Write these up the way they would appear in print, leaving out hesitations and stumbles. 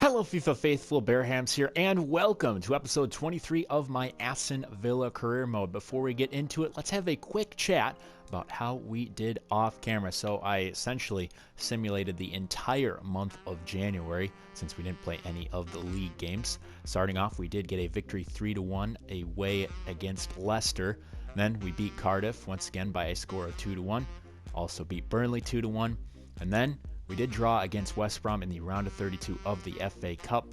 Hello FIFA faithful, Bearhamms here, and welcome to episode 23 of my Aston Villa Career Mode. Before we get into it, let's have a quick chat about how we did off camera. So I essentially simulated the entire month of January since we didn't play any of the league games. Starting off, we did get a victory 3-1 away against Leicester. Then we beat Cardiff once again by a score of 2-1. Also beat Burnley 2-1. And then we did draw against West Brom in the round of 32 of the FA Cup,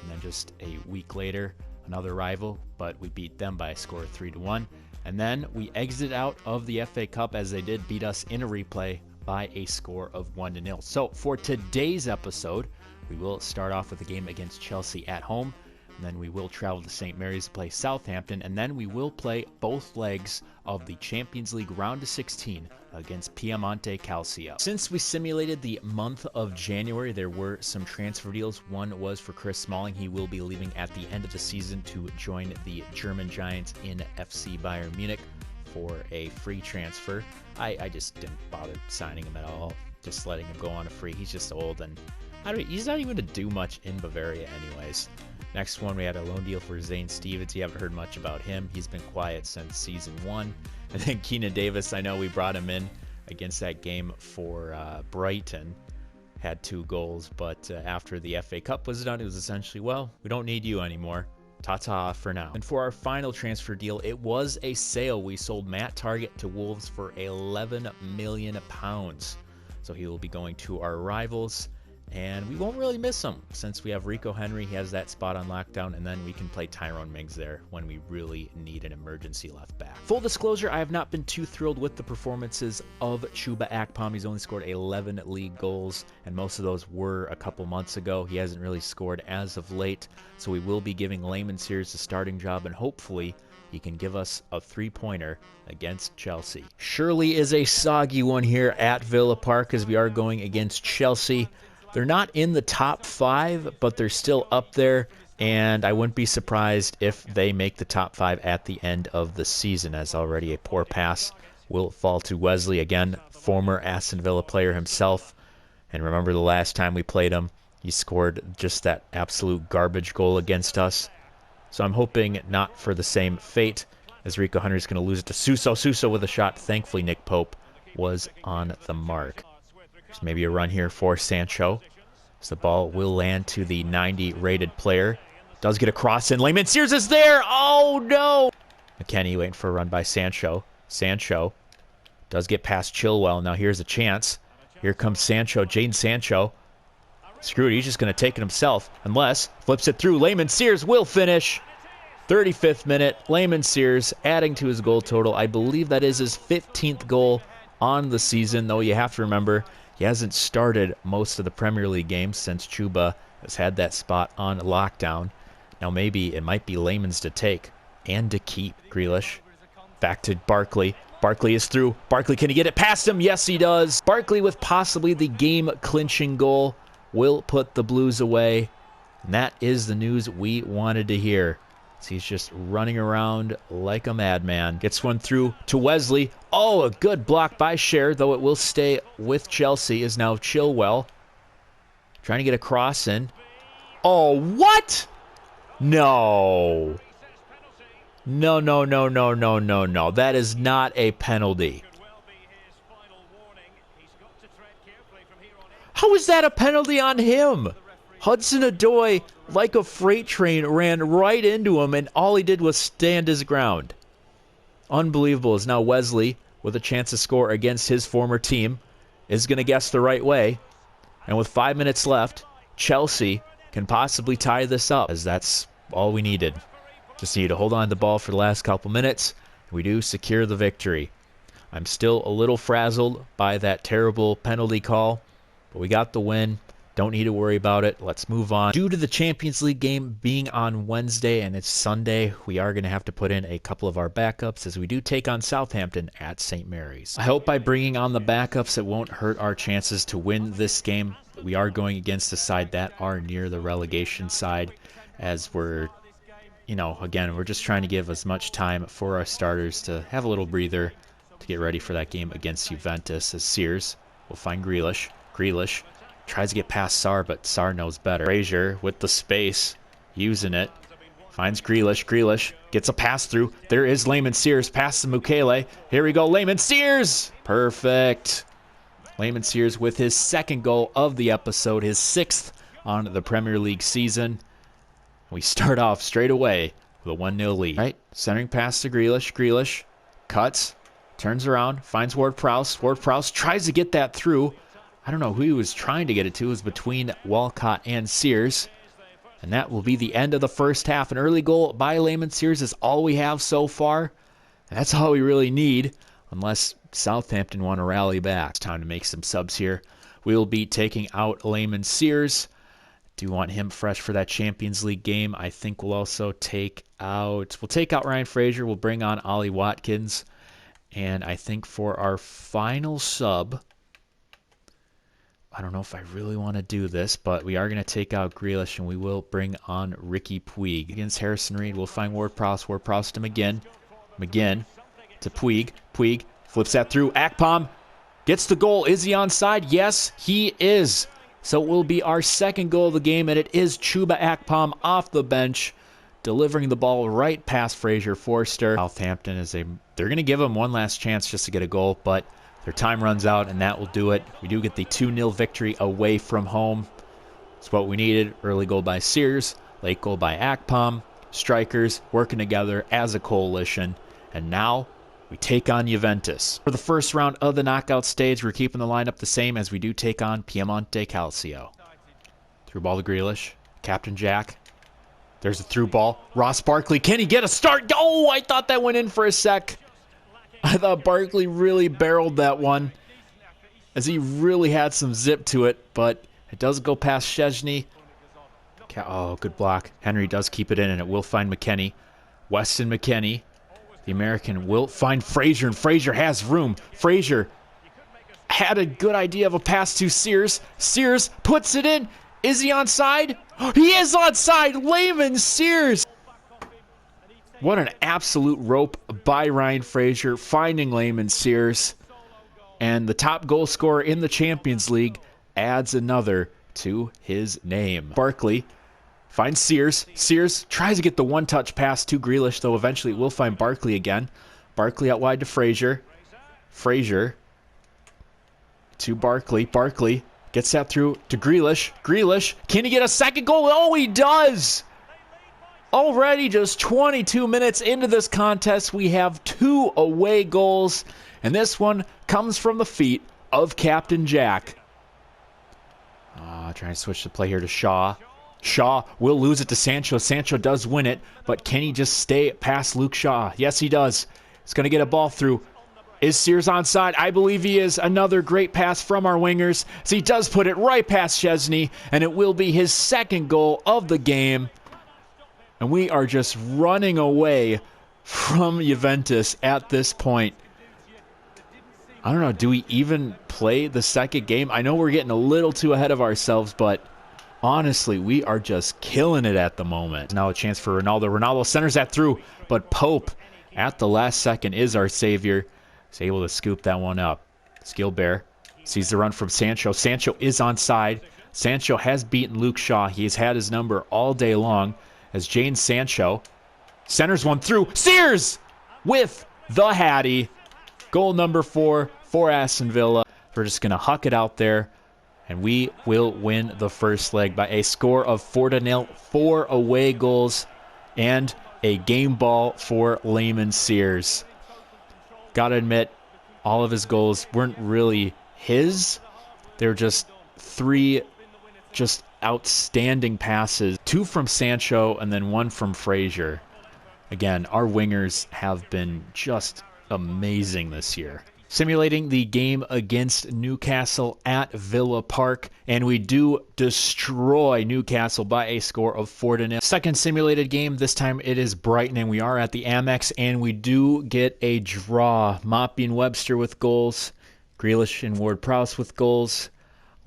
and then just a week later, another rival, but we beat them by a score of 3-1. And then we exited out of the FA Cup as they did beat us in a replay by a score of 1-0. So for today's episode, we will start off with a game against Chelsea at home, and then we will travel to St. Mary's to play Southampton, and then we will play both legs of the Champions League round of 16 against Piemonte Calcio. Since we simulated the month of January, there were some transfer deals. One was for Chris Smalling. He will be leaving at the end of the season to join the German Giants in FC Bayern Munich for a free transfer. I just didn't bother signing him at all, just letting him go on a free. He's just old, and he's not even to do much in Bavaria anyways. Next one, we had a loan deal for Zane Stevens. You haven't heard much about him. He's been quiet since season 1. And then Keenan Davis, I know we brought him in against that game for Brighton. Had 2 goals, but after the FA Cup was done, it was essentially, well, we don't need you anymore. Ta-ta for now. And for our final transfer deal, it was a sale. We sold Matt Targett to Wolves for £11 million. So he will be going to our rivals. And we won't really miss him since we have Rico Henry. He has that spot on lockdown, and then we can play Tyrone Mings there when we really need an emergency left back. Full disclosure, I have not been too thrilled with the performances of Chuba Akpom. He's only scored 11 league goals, and most of those were a couple months ago. He hasn't really scored as of late, so we will be giving Layman Sears the starting job, and hopefully he can give us a 3-pointer against Chelsea. Surely is a soggy one here at Villa Park as we are going against Chelsea. They're not in the top 5, but they're still up there, and I wouldn't be surprised if they make the top 5 at the end of the season, as already a poor pass will fall to Wesley, again, former Aston Villa player himself. And remember the last time we played him, he scored just that absolute garbage goal against us. So I'm hoping not for the same fate, as Rico Henry's going to lose it to Suso. Suso with a shot. Thankfully, Nick Pope was on the mark. Maybe a run here for Sancho. So the ball will land to the 90 rated player. Does get a cross in. Layman Sears is there. Oh no! McKennie waiting for a run by Sancho. Sancho does get past Chilwell. Now here's a chance. Here comes Sancho. Jadon Sancho. Screw it. He's just going to take it himself. Unless flips it through. Layman Sears will finish. 35th minute. Layman Sears adding to his goal total. I believe that is his 15th goal on the season, though you have to remember he hasn't started most of the Premier League games since Chuba has had that spot on lockdown. Now maybe it might be Layman's to take and to keep. Grealish back to Barkley. Barkley is through. Barkley, can he get it past him? Yes, he does. Barkley with possibly the game-clinching goal will put the Blues away. And that is the news we wanted to hear. He's just running around like a madman. Gets one through to Wesley. Oh, a good block by Cher, though it will stay with Chelsea, is now Chilwell. Trying to get a cross in. Oh, what? No. No, no, no, no, no, no, no. That is not a penalty. How is that a penalty on him? Hudson-Odoi, like a freight train, ran right into him, and all he did was stand his ground. Unbelievable. Is now Wesley with a chance to score against his former team. Is going to guess the right way. And with 5 minutes left, Chelsea can possibly tie this up, as that's all we needed. Just need to hold on to the ball for the last couple minutes. We do secure the victory. I'm still a little frazzled by that terrible penalty call, but we got the win. Don't need to worry about it. Let's move on. Due to the Champions League game being on Wednesday and it's Sunday, we are going to have to put in a couple of our backups as we do take on Southampton at St. Mary's. I hope by bringing on the backups it won't hurt our chances to win this game. We are going against the side that are near the relegation side, as we're, again, we're just trying to give as much time for our starters to have a little breather to get ready for that game against Juventus, as Sears will find Grealish. Grealish Tries to get past Sarr, but Sarr knows better. Frazier with the space, using it. Finds Grealish. Grealish gets a pass through. There is Layman Sears. Pass to Mukele. Here we go. Layman Sears. Perfect. Layman Sears with his second goal of the episode. His 6th on the Premier League season. We start off straight away with a 1-0 lead. Right. Centering pass to Grealish. Grealish cuts. Turns around. Finds Ward-Prowse. Ward-Prowse tries to get that through. I don't know who he was trying to get it to. It was between Walcott and Sears. And that will be the end of the first half. An early goal by Layman Sears is all we have so far. And that's all we really need, unless Southampton want to rally back. It's time to make some subs here. We'll be taking out Layman Sears. Do want him fresh for that Champions League game. I think we'll also take out Ryan Frazier. We'll bring on Ollie Watkins. And I think for our final sub, I don't know if I really want to do this, but we are going to take out Grealish, and we will bring on Ricky Puig. Against Harrison Reed, we'll find Ward-Prowse. Ward-Prowse to McGinn. McGinn to Puig. Puig flips that through. Akpom gets the goal. Is he onside? Yes, he is. So it will be our second goal of the game, and it is Chuba Akpom off the bench, delivering the ball right past Fraser Forster. Southampton they're going to give him one last chance just to get a goal, but their time runs out, and that will do it. We do get the 2-0 victory away from home. It's what we needed. Early goal by Sears, late goal by Akpom. Strikers working together as a coalition. And now we take on Juventus. For the first round of the knockout stage, we're keeping the lineup the same as we do take on Piemonte Calcio. Through ball to Grealish. Captain Jack. There's a through ball. Ross Barkley. Can he get a start? Oh, I thought that went in for a sec. I thought Barkley really barreled that one, as he really had some zip to it, but it does go past Szczesny. Oh, good block. Henry does keep it in, and it will find McKennie. Weston McKennie, the American, will find Frazier, and Frazier has room. Frazier had a good idea of a pass to Sears. Sears puts it in. Is he onside? He is onside. Layman Sears. What an absolute rope by Ryan Frazier, finding Layman Sears. And the top goal scorer in the Champions League adds another to his name. Barkley finds Sears. Sears tries to get the one-touch pass to Grealish, though eventually we'll find Barkley again. Barkley out wide to Frazier. Frazier to Barkley. Barkley gets that through to Grealish. Grealish, can he get a second goal? Oh, he does! Already just 22 minutes into this contest, we have 2 away goals, and this one comes from the feet of Captain Jack. Trying to switch the play here to Shaw. Shaw will lose it to Sancho. Sancho does win it, but can he just stay past Luke Shaw? Yes, he does. He's going to get a ball through. Is Sears onside? I believe he is. Another great pass from our wingers. So he does put it right past Szczesny, and it will be his second goal of the game. And we are just running away from Juventus at this point. I don't know, do we even play the second game? I know we're getting a little too ahead of ourselves, but honestly, we are just killing it at the moment. Now a chance for Ronaldo. Ronaldo centers that through, but Pope at the last second is our savior. He's able to scoop that one up. Skilbear sees the run from Sancho. Sancho is onside. Sancho has beaten Luke Shaw. He has had his number all day long. As Jane Sancho centers one through. Sears with the Hattie. Goal number 4 for Aston Villa. We're just going to huck it out there, and we will win the first leg by a score of 4-0. 4 away goals and a game ball for Layman Sears. Gotta admit, all of his goals weren't really his. They were just 3 outstanding passes. 2 from Sancho and then 1 from Frazier. Again, our wingers have been just amazing this year. Simulating the game against Newcastle at Villa Park, and we do destroy Newcastle by a score of 4-0. Second simulated game, this time it is Brighton, and we are at the Amex, and we do get a draw. Moppy and Webster with goals, Grealish and Ward-Prowse with goals.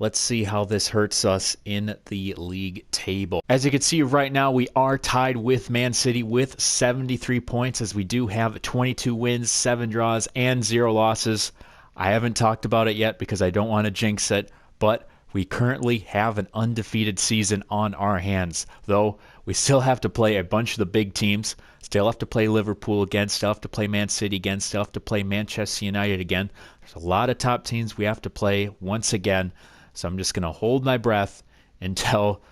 Let's see how this hurts us in the league table. As you can see right now, we are tied with Man City with 73 points, as we do have 22 wins, 7 draws, and 0 losses. I haven't talked about it yet because I don't want to jinx it, but we currently have an undefeated season on our hands, though we still have to play a bunch of the big teams, still have to play Liverpool again, still have to play Man City again, still have to play Manchester United again. There's a lot of top teams we have to play once again, so I'm just going to hold my breath until,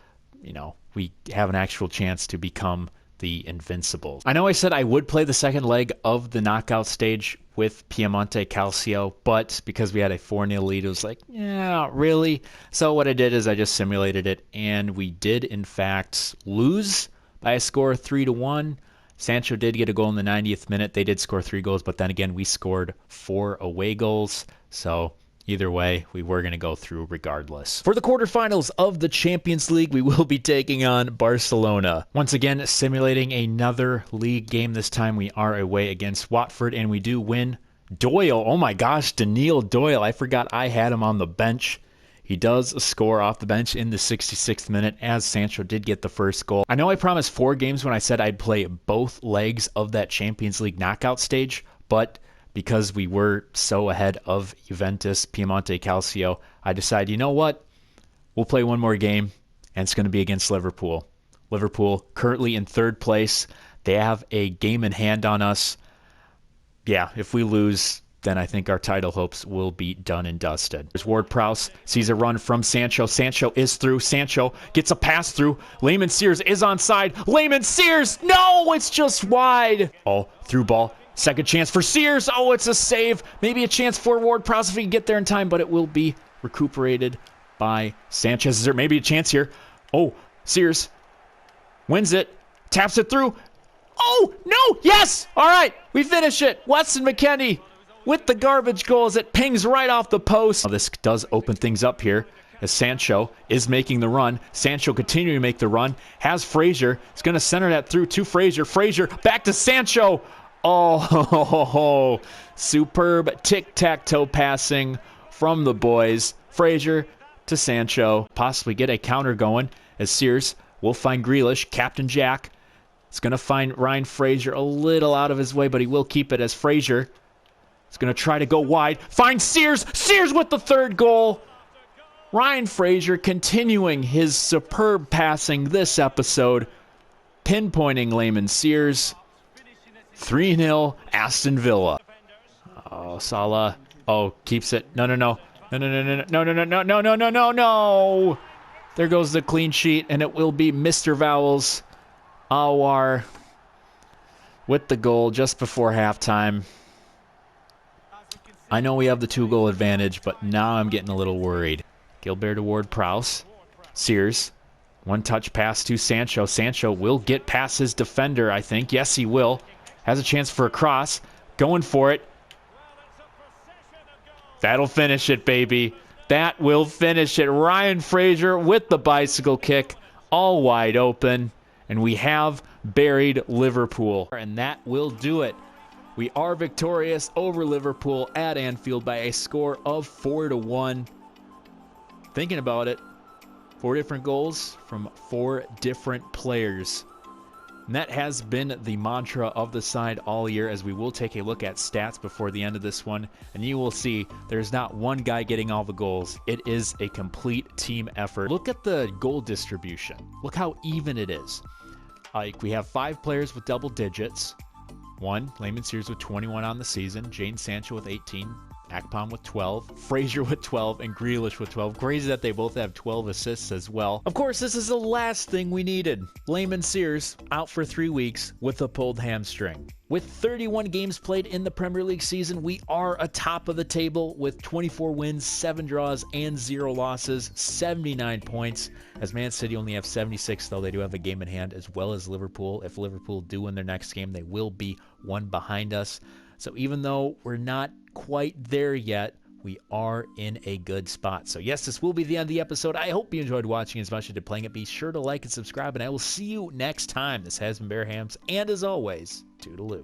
we have an actual chance to become the Invincibles. I know I said I would play the second leg of the knockout stage with Piemonte Calcio, but because we had a 4-0 lead, it was like, yeah, not really. So what I did is I just simulated it, and we did, in fact, lose by a score of 3-1. Sancho did get a goal in the 90th minute. They did score 3 goals, but then again, we scored 4 away goals. So either way, we were going to go through regardless. For the quarterfinals of the Champions League, we will be taking on Barcelona. Once again, simulating another league game. This time we are away against Watford, and we do win. Doyle, oh my gosh, Daniil Doyle. I forgot I had him on the bench. He does score off the bench in the 66th minute, as Sancho did get the first goal. I know I promised 4 games when I said I'd play both legs of that Champions League knockout stage, but because we were so ahead of Juventus, Piemonte Calcio, I decided, you know what? We'll play one more game, and it's going to be against Liverpool. Liverpool currently in 3rd place. They have a game in hand on us. Yeah, if we lose, then I think our title hopes will be done and dusted. There's Ward-Prowse, sees a run from Sancho. Sancho is through. Sancho gets a pass through. Layman Sears is onside. Layman Sears! No, it's just wide. Oh, through ball. Second chance for Sears. Oh, it's a save. Maybe a chance for Ward-Prowse if he can get there in time, but it will be recuperated by Sanchez. Is there maybe a chance here? Oh, Sears wins it. Taps it through. Oh, no. Yes. All right. We finish it. Weston McKennie with the garbage goal as it pings right off the post. This does open things up here as Sancho is making the run. Sancho continuing to make the run. Has Frazier. He's going to center that through to Frazier. Frazier back to Sancho. Oh, superb tic-tac-toe passing from the boys. Frazier to Sancho. Possibly get a counter going as Sears will find Grealish. Captain Jack is going to find Ryan Frazier a little out of his way, but he will keep it as Frazier is going to try to go wide. Find Sears. Sears with the 3rd goal. Ryan Frazier continuing his superb passing this episode, pinpointing Layman Sears. 3-0 Aston Villa. Oh, Salah. Oh, keeps it. No. There goes the clean sheet, and it will be Mr. Vowels, Awar, with the goal just before halftime. I know we have the 2-goal advantage, but now I'm getting a little worried. Gilbert to Ward-Prowse. Sears. One-touch pass to Sancho. Sancho will get past his defender, I think. Yes, he will. Has a chance for a cross. Going for it. That'll finish it, baby. That will finish it. Ryan Frazier with the bicycle kick. All wide open. And we have buried Liverpool. And that will do it. We are victorious over Liverpool at Anfield by a score of 4-1. Thinking about it, 4 different goals from 4 different players. And that has been the mantra of the side all year, as we will take a look at stats before the end of this one, and you will see there's not one guy getting all the goals. It is a complete team effort. Look at the goal distribution. Look how even it is. Like, we have 5 players with double digits. 1, Layman Sears with 21 on the season, Jadon Sancho with 18, Akpom with 12, Frazier with 12, and Grealish with 12. Crazy that they both have 12 assists as well. Of course, this is the last thing we needed. Layman Sears out for 3 weeks with a pulled hamstring. With 31 games played in the Premier League season, we are atop of the table with 24 wins, 7 draws, and 0 losses, 79 points. As Man City only have 76, though they do have a game in hand, as well as Liverpool. If Liverpool do win their next game, they will be 1 behind us. So even though we're not quite there yet, we are in a good spot. So yes, this will be the end of the episode. I hope you enjoyed watching as much as you did playing it. Be sure to like and subscribe, and I will see you next time. This has been Bearhamms, and as always, toodaloo.